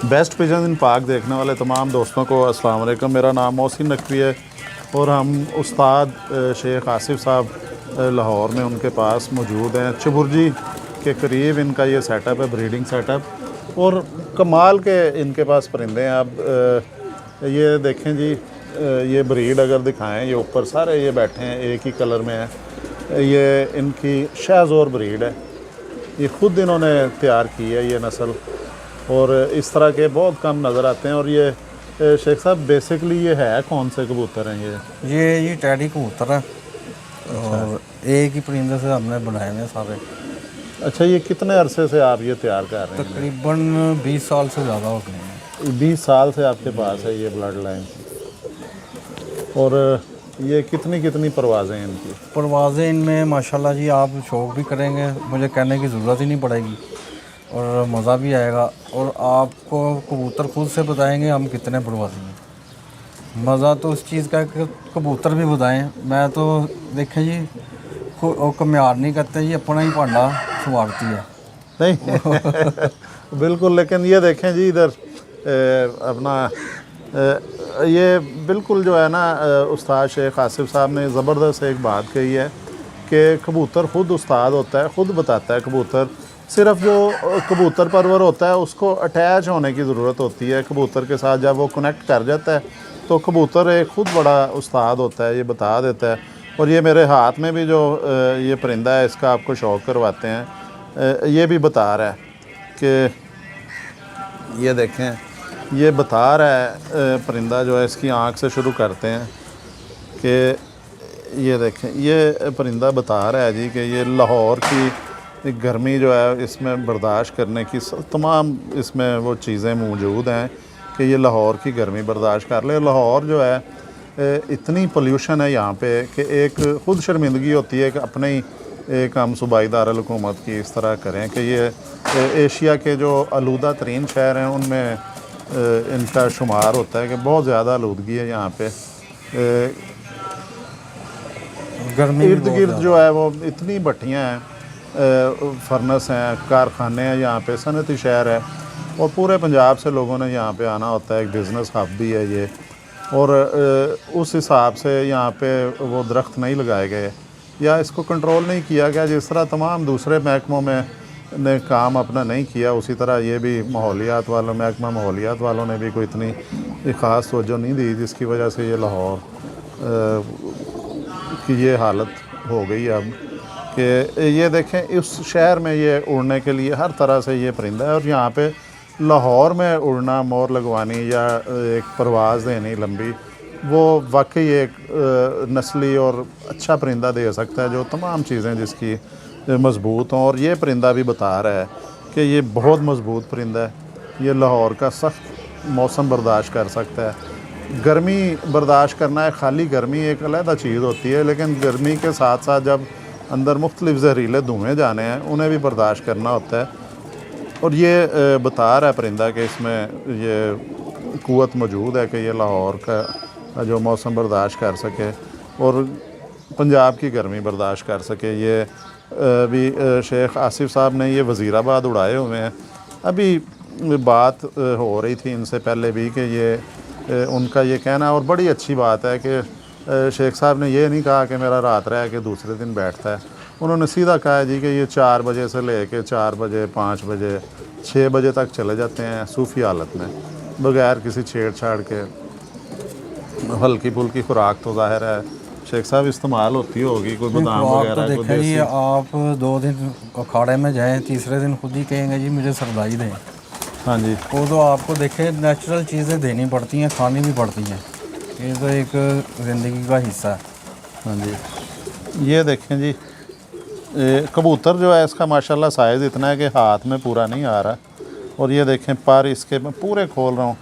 Best pigeon इन पाक देखने वाले तमाम दोस्तों को अस्सलाम वालेकुम। मेरा नाम मोहसिन नकवी है और हम उस्ताद शेख आसिफ साहब लाहौर में उनके पास मौजूद हैं। चबुर्जी के करीब इनका ये सेटअप है, ब्रीडिंग सेटअप, और कमाल के इनके पास परिंदे हैं। अब ये देखें जी, ये ब्रीड अगर दिखाएं, ये ऊपर सारे ये बैठे हैं, एक ही कलर में है। ये इनकी शाहज़ोर ब्रीड है, ये ख़ुद इन्होंने तैयार की है ये नस्ल, और इस तरह के बहुत कम नज़र आते हैं। और ये शेख साहब बेसिकली ये है कौन से कबूतर हैं? ये टैडी कबूतर है। और एक ही परिंदे से हमने बनाए हैं सारे। अच्छा, ये कितने अरसे से आप ये तैयार कर रहे हैं? तकरीबन 20 साल से ज़्यादा हो गए हैं। 20 साल से आपके पास है ये ब्लड लाइन। और ये कितनी कितनी परवाज़ें हैं इनकी? परवाज़ें इनमें माशाल्लाह जी, आप शौक़ भी करेंगे, मुझे कहने की ज़रूरत ही नहीं पड़ेगी, और मज़ा भी आएगा। और आपको कबूतर खुद से बताएंगे हम कितने परवाज़ी हैं। मज़ा तो उस चीज़ का है कि कबूतर भी बताएं। मैं तो देखें जी, कम्यार नहीं करते जी, अपना ही भांडा संवारती है। नहीं बिल्कुल। लेकिन ये देखें जी, इधर अपना ये बिल्कुल जो है ना, उस्ताद शेख आसिफ साहब ने ज़बरदस्त एक बात कही है कि कबूतर ख़ुद उस्ताद होता है, ख़ुद बताता है। कबूतर सिर्फ जो कबूतर परवर होता है उसको अटैच होने की ज़रूरत होती है कबूतर के साथ। जब वो कनेक्ट कर जाता है तो कबूतर एक ख़ुद बड़ा उस्ताद होता है, ये बता देता है। और ये मेरे हाथ में भी जो ये परिंदा है, इसका आपको शौक़ करवाते हैं, ये भी बता रहा है कि ये देखें, ये बता रहा है परिंदा जो है, इसकी आँख से शुरू करते हैं कि ये देखें, ये परिंदा बता रहा है जी कि ये लाहौर की गर्मी जो है इसमें बर्दाश्त करने की तमाम इसमें वो चीज़ें मौजूद हैं कि ये लाहौर की गर्मी बर्दाश्त कर ले। लाहौर जो है इतनी पोल्यूशन है यहाँ पे कि एक ख़ुद शर्मिंदगी होती है कि अपने ही एक हम सूबाई दारुल-हुकूमत कीい इस तरह करें कि ये एशिया के जो आलूदा तरीन शहर हैं उनमें इनका शुमार होता है कि बहुत ज़्यादा आलूदगी है यहाँ पे। गर्मी इर्द गिर्द जो है वो इतनी भट्टियाँ हैं, फर्नस हैं, कारखाने हैं, यहाँ पे सनती शहर है, और पूरे पंजाब से लोगों ने यहाँ पे आना होता है। एक बिज़नेस हब भी है ये, और उस हिसाब से यहाँ पे वो दरख्त नहीं लगाए गए या इसको कंट्रोल नहीं किया गया। जिस तरह तमाम दूसरे महकमों में ने काम अपना नहीं किया, उसी तरह ये भी माहौलियात वालों, महकमा माहौलियात वालों ने भी कोई इतनी ख़ास तवज्जो नहीं दी, जिसकी वजह से ये लाहौर की ये हालत हो गई अब कि ये देखें, इस शहर में ये उड़ने के लिए हर तरह से ये परिंदा है। और यहाँ पे लाहौर में उड़ना, मोर लगवानी या एक परवाज़ देनी लंबी, वो वाकई एक नस्ली और अच्छा परिंदा दे सकता है, जो तमाम चीज़ें जिसकी मज़बूत हों। और ये परिंदा भी बता रहा है कि ये बहुत मज़बूत परिंदा है, ये लाहौर का सख्त मौसम बर्दाश्त कर सकता है। गर्मी बर्दाश्त करना है, खाली गर्मी एक अलग चीज़ होती है, लेकिन गर्मी के साथ साथ जब अंदर मुख्तलिफ़ जहरीले धुएँ जाने हैं, उन्हें भी बर्दाश्त करना होता है। और ये बता रहा है परिंदा कि इसमें ये क़ुव्वत मौजूद है कि ये लाहौर का जो मौसम बर्दाश्त कर सके और पंजाब की गर्मी बर्दाश्त कर सके। ये भी शेख आसिफ साहब ने ये वज़ीराबाद उड़ाए हुए हैं। अभी बात हो रही थी इनसे पहले भी कि ये उनका ये कहना, और बड़ी अच्छी बात है कि शेख साहब ने ये नहीं कहा कि मेरा रात रह के दूसरे दिन बैठता है। उन्होंने सीधा कहा है जी कि ये 4 बजे से ले कर 4 बजे, 5 बजे, 6 बजे तक चले जाते हैं सूफ़ी हालत में, बग़ैर किसी छेड़छाड़ के। हल्की फुल्की खुराक तो ज़ाहिर है शेख साहब इस्तेमाल होती होगी, कोई बादाम वगैरह। तो देखें जी, आप 2 दिन अखाड़े में जाएं, तीसरे दिन खुद ही कहेंगे जी मुझे सरदाई दें। हाँ जी, वो तो आपको देखें नेचुरल चीज़ें देनी पड़ती हैं, खानी भी पड़ती हैं, ये तो एक ज़िंदगी का हिस्सा है। हाँ जी, ये देखें जी, कबूतर जो है इसका माशाल्लाह साइज़ इतना है कि हाथ में पूरा नहीं आ रहा। और ये देखें पर इसके, मैं पूरे खोल रहा हूँ,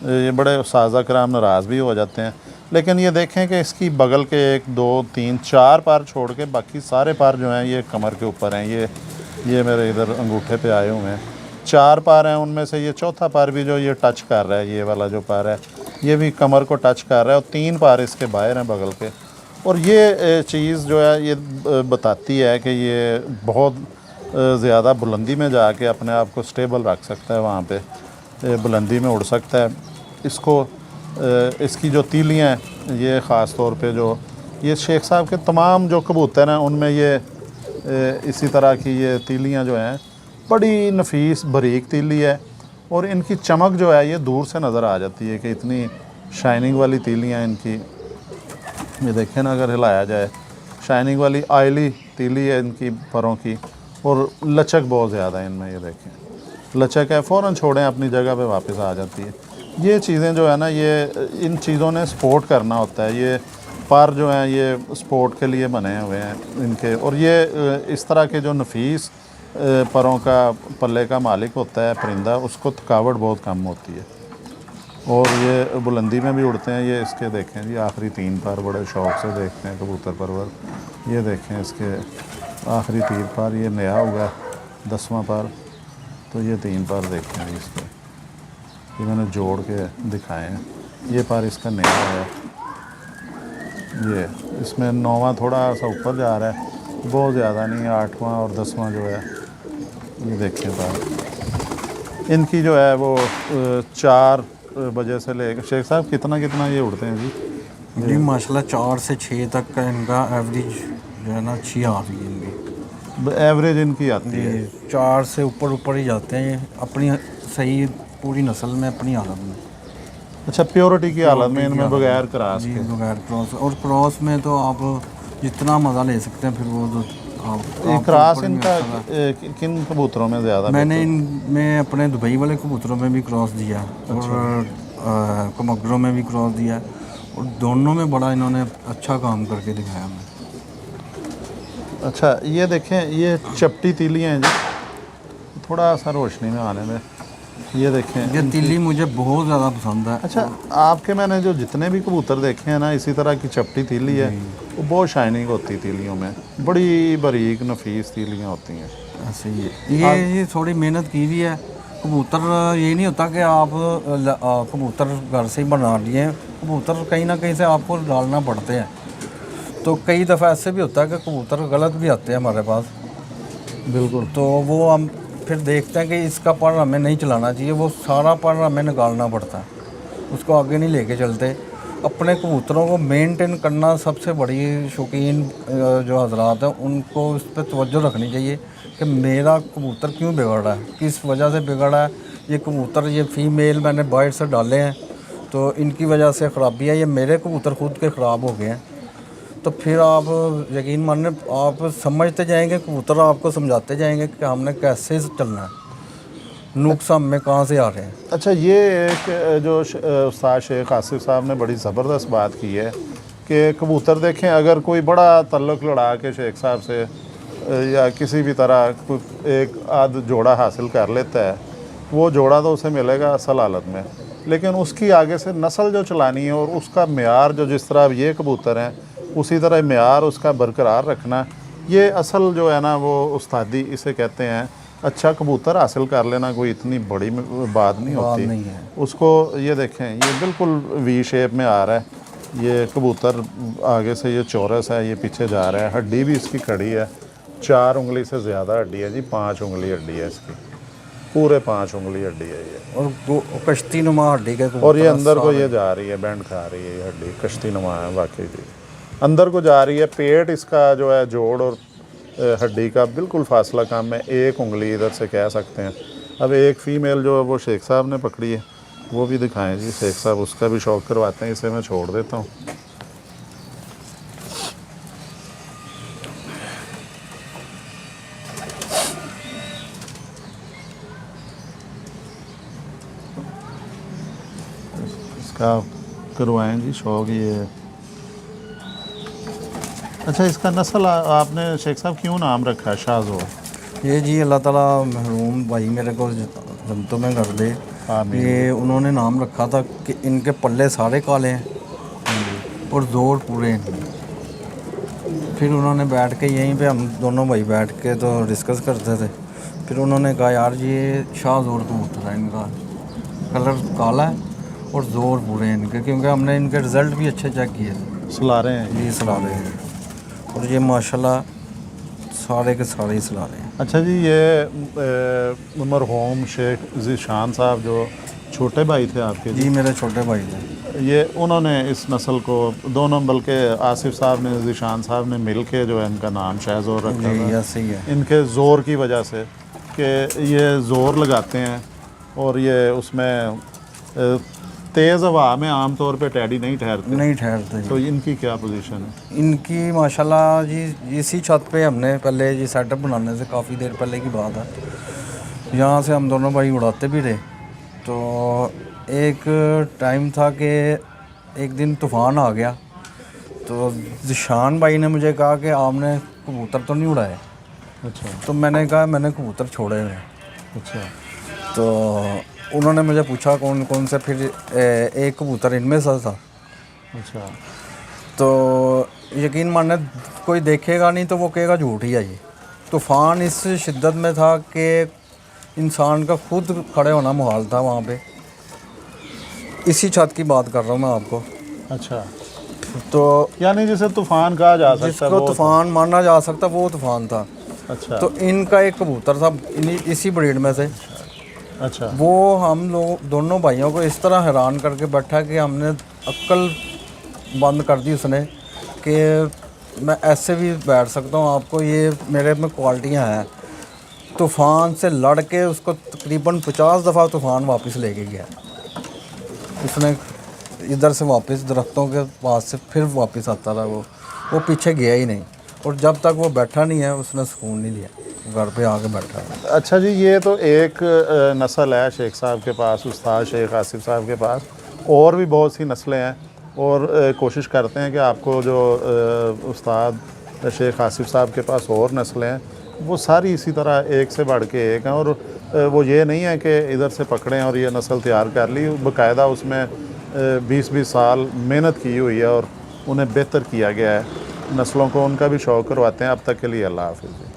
ये बड़े साज़ा कराम नाराज़ भी हो जाते हैं। लेकिन ये देखें कि इसकी बगल के 1, 2, 3, 4 पार छोड़ के बाकी सारे पार जो हैं ये कमर के ऊपर हैं। ये मेरे इधर अंगूठे पे आए हुए हैं, 4 पार हैं, उनमें से ये चौथा पार भी जो ये टच कर रहा है, ये वाला जो पार है ये भी कमर को टच कर रहा है, और 3 पार इसके बाहर हैं बगल के। और ये चीज़ जो है ये बताती है कि ये बहुत ज़्यादा बुलंदी में जाके अपने आप को स्टेबल रख सकता है वहाँ पे। बुलंदी में उड़ सकता है। इसको इसकी जो तीलियाँ हैं ये ख़ास तौर पे जो ये शेख साहब के तमाम जो कबूतर हैं उनमें ये इसी तरह की ये तीलियाँ जो हैं बड़ी नफीस बारीक तीली है और इनकी चमक जो है ये दूर से नज़र आ जाती है कि इतनी शाइनिंग वाली तीलियाँ इनकी। ये देखें ना, अगर हिलाया जाए, शाइनिंग वाली ऑयली तीली है इनकी परों की और लचक बहुत ज़्यादा है इनमें। ये देखें लचक है, फ़ौरन छोड़ें अपनी जगह पे वापस आ जाती है। ये चीज़ें जो है ना, ये इन चीज़ों ने सपोर्ट करना होता है। ये पर जो हैं ये स्पोर्ट के लिए बने हुए हैं इनके, और ये इस तरह के जो नफीस परों का पल्ले का मालिक होता है परिंदा, उसको थकावट बहुत कम होती है और ये बुलंदी में भी उड़ते हैं। ये इसके देखें जी आखिरी 3 पर बड़े शौक़ से देखते हैं कबूतर परवर। ये देखें इसके आखिरी 3 पर, ये नया हुआ 10वां पर, तो ये 3 पर देखें जी इसके, ये मैंने जोड़ के दिखाए हैं। ये पर इसका नया है, ये इसमें 9वां थोड़ा सा ऊपर जा रहा है, बहुत ज़्यादा नहीं है, 8वां और 10वां जो है ये देखें पर। इनकी जो है वो 4 बजे से लेकर शेख साहब कितना ये उड़ते हैं जी? जी माशाल्लाह 4 से 6 तक का इनका एवरेज जो है ना अच्छी आ रही है इनकी। एवरेज इनकी आती है 4 से ऊपर ही जाते हैं ये अपनी सही पूरी नस्ल में, अपनी हालत में। अच्छा, प्योरिटी की हालत में इनमें बगैर क्रॉस जी के? बगैर क्रॉस, और क्रॉस में तो आप जितना मज़ा ले सकते हैं फिर वो तो ये क्रॉस इनका किन कबूतरों में ज़्यादा? मैंने इनमें अपने दुबई वाले कबूतरों में भी क्रॉस दिया और कमगरों में भी क्रॉस दिया और दोनों में बड़ा इन्होंने अच्छा काम करके दिखाया हमें। अच्छा, ये देखें ये चपटी तीलियाँ हैं जी, थोड़ा सा रोशनी में आने में। ये देखें ये तीली मुझे बहुत ज़्यादा पसंद है। अच्छा, आपके मैंने जो जितने भी कबूतर देखे हैं ना, इसी तरह की चपटी तीली है, वो बहुत शाइनिंग होती है तीलियों में, बड़ी बारीक नफीस तीलियाँ होती हैं। ऐसे ही ये थोड़ी मेहनत की भी है। कबूतर ये नहीं होता कि आप कबूतर घर से ही बना लिए, कबूतर कहीं ना कहीं से आपको डालना पड़ते हैं। तो कई दफ़ा ऐसे भी होता है कि कबूतर गलत भी आते हैं हमारे पास। बिल्कुल। तो वो हम फिर देखते हैं कि इसका पर हमें नहीं चलाना चाहिए, वो सारा पर हमें निकालना पड़ता है, उसको आगे नहीं लेके चलते। अपने कबूतरों को मेंटेन करना सबसे बड़ी शौकीन जो हजरात हैं उनको इस पर तवज्जो रखनी चाहिए कि मेरा कबूतर क्यों बिगड़ रहा है, किस वजह से बिगड़ रहा है। ये कबूतर ये फ़ीमेल मैंने बाहर से डाले हैं तो इनकी वजह से ख़राबी है, ये मेरे कबूतर खुद के ख़राब हो गए हैं। तो फिर आप यकीन माने आप समझते जाएंगे, कबूतर आपको समझाते जाएंगे कि हमने कैसे चलना है, नुक्स हम में कहाँ से आ रहे हैं। अच्छा, ये एक जो उस्ताद शेख आसिफ साहब ने बड़ी ज़बरदस्त बात की है कि कबूतर देखें, अगर कोई बड़ा तल्लुक़ लड़ा के शेख साहब से या किसी भी तरह कोई एक आध जोड़ा हासिल कर लेता है, वो जोड़ा तो उसे मिलेगा असल हालत में, लेकिन उसकी आगे से नस्ल जो चलानी है और उसका मेयार जो जिस तरह ये कबूतर हैं उसी तरह मेयार उसका बरकरार रखना, ये असल जो है ना वो उस्तादी इसे कहते हैं। अच्छा कबूतर हासिल कर लेना कोई इतनी बड़ी बात नहीं होती नहीं है। उसको। ये देखें ये बिल्कुल वी शेप में आ रहा है, ये कबूतर आगे से ये चौरस है, ये पीछे जा रहा है, हड्डी भी इसकी खड़ी है, 4 उंगली से ज़्यादा हड्डी है जी, 5 उंगली हड्डी है इसकी, पूरे 5 उंगली हड्डी है ये, और कश्ती नुमा हड्डी के और ये अंदर को ये जा रही है, बैंड खा रही है ये हड्डी, कश्ती नुमा है वाकई जी, अंदर को जा रही है। पेट इसका जो है जोड़ और हड्डी का बिल्कुल फासला कम है, 1 उंगली इधर से कह सकते हैं। अब एक फ़ीमेल जो है वो शेख साहब ने पकड़ी है, वो भी दिखाएं जी शेख साहब, उसका भी शौक़ करवाते हैं। इसे मैं छोड़ देता हूँ। इसका करवाएं जी शौक़ ये। अच्छा, इसका नस्ल आपने शेख साहब क्यों नाम रखा है शाहज़ोर? ये जी अल्लाह ताला महरूम भाई मेरे को जन्नतों में कर दे, ये उन्होंने नाम रखा था कि इनके पल्ले सारे काले हैं और जोर पूरे हैं। फिर उन्होंने बैठ के यहीं पे हम दोनों भाई बैठ के तो डिस्कस करते थे, फिर उन्होंने कहा यार ये शाहज़ोर कबूतर है, इनका कलर काला है और ज़ोर पूरे हैं इनके, क्योंकि हमने इनके रिज़ल्ट भी अच्छे चेक किए थे। सलारे हैं ये सलारे हैं और ये माशाल्लाह सारे के सारे ही सलारे हैं। अच्छा जी, ये मरहूम शेख ज़ीशान साहब जो छोटे भाई थे आपके जी मेरे छोटे भाई थे। ये उन्होंने इस नस्ल को दोनों, बल्कि आसिफ साहब ने, ज़ीशान साहब ने मिल के जो है इनका नाम शाहज़ोर रखा जी था ऐसे ही है। इनके ज़ोर की वजह से कि ये ज़ोर लगाते हैं और ये उसमें तेज़ हवा में आम तौर पे टैडी नहीं ठहरते। नहीं ठहरते तो जी। इनकी क्या पोजीशन है? इनकी माशाल्लाह जी इसी छत पे हमने पहले जी सेटअप बनाने से काफ़ी देर पहले की बात है, यहाँ से हम दोनों भाई उड़ाते भी थे। तो एक टाइम था कि एक दिन तूफ़ान आ गया, तो ज़ीशान भाई ने मुझे कहा कि आपने कबूतर तो नहीं उड़ाए। अच्छा तो मैंने कहा मैंने कबूतर छोड़े हुए हैं। अच्छा तो उन्होंने मुझे पूछा कौन कौन से, फिर एक कबूतर इनमें से था। अच्छा तो यकीन माने कोई देखेगा नहीं तो वो कहेगा झूठ ही है ये। तूफ़ान इस शिद्दत में था कि इंसान का खुद खड़े होना मुहाल था वहाँ पे। इसी छत की बात कर रहा हूँ मैं आपको। अच्छा, तो यानी जिसे तूफ़ान कहा जा सकता है जिसको वो तूफ़ान माना जा सकता वो तूफ़ान था। अच्छा तो इनका एक कबूतर था इसी ब्रीड में से। अच्छा वो हम लोग दोनों भाइयों को इस तरह हैरान करके बैठा कि हमने अक्ल बंद कर दी उसने कि मैं ऐसे भी बैठ सकता हूँ, आपको ये मेरे में क्वालिटियाँ हैं। तूफ़ान से लड़ के उसको तकरीबन 50 दफ़ा तूफ़ान वापस लेके गया। उसने इधर से वापस दरख्तों के पास से फिर वापस आता रहा, वो पीछे गया ही नहीं। और जब तक वो बैठा नहीं है उसने सुकून नहीं लिया, घर पे आके बैठा है। अच्छा जी, ये तो एक नस्ल है शेख साहब के पास, उस्ताद शेख आसिफ साहब के पास। और भी बहुत सी नस्लें हैं और कोशिश करते हैं कि आपको जो उस्ताद शेख आसिफ साहब के पास और नस्लें हैं वो सारी इसी तरह एक से बढ़ के एक हैं। और वो ये नहीं है कि इधर से पकड़ें और ये नस्ल तैयार कर ली, बाकायदा उसमें 20-20 साल मेहनत की हुई है और उन्हें बेहतर किया गया है। नस्लों को उनका भी शौक़ करवाते हैं। अब तक के लिए अल्लाह हाफ़िज़।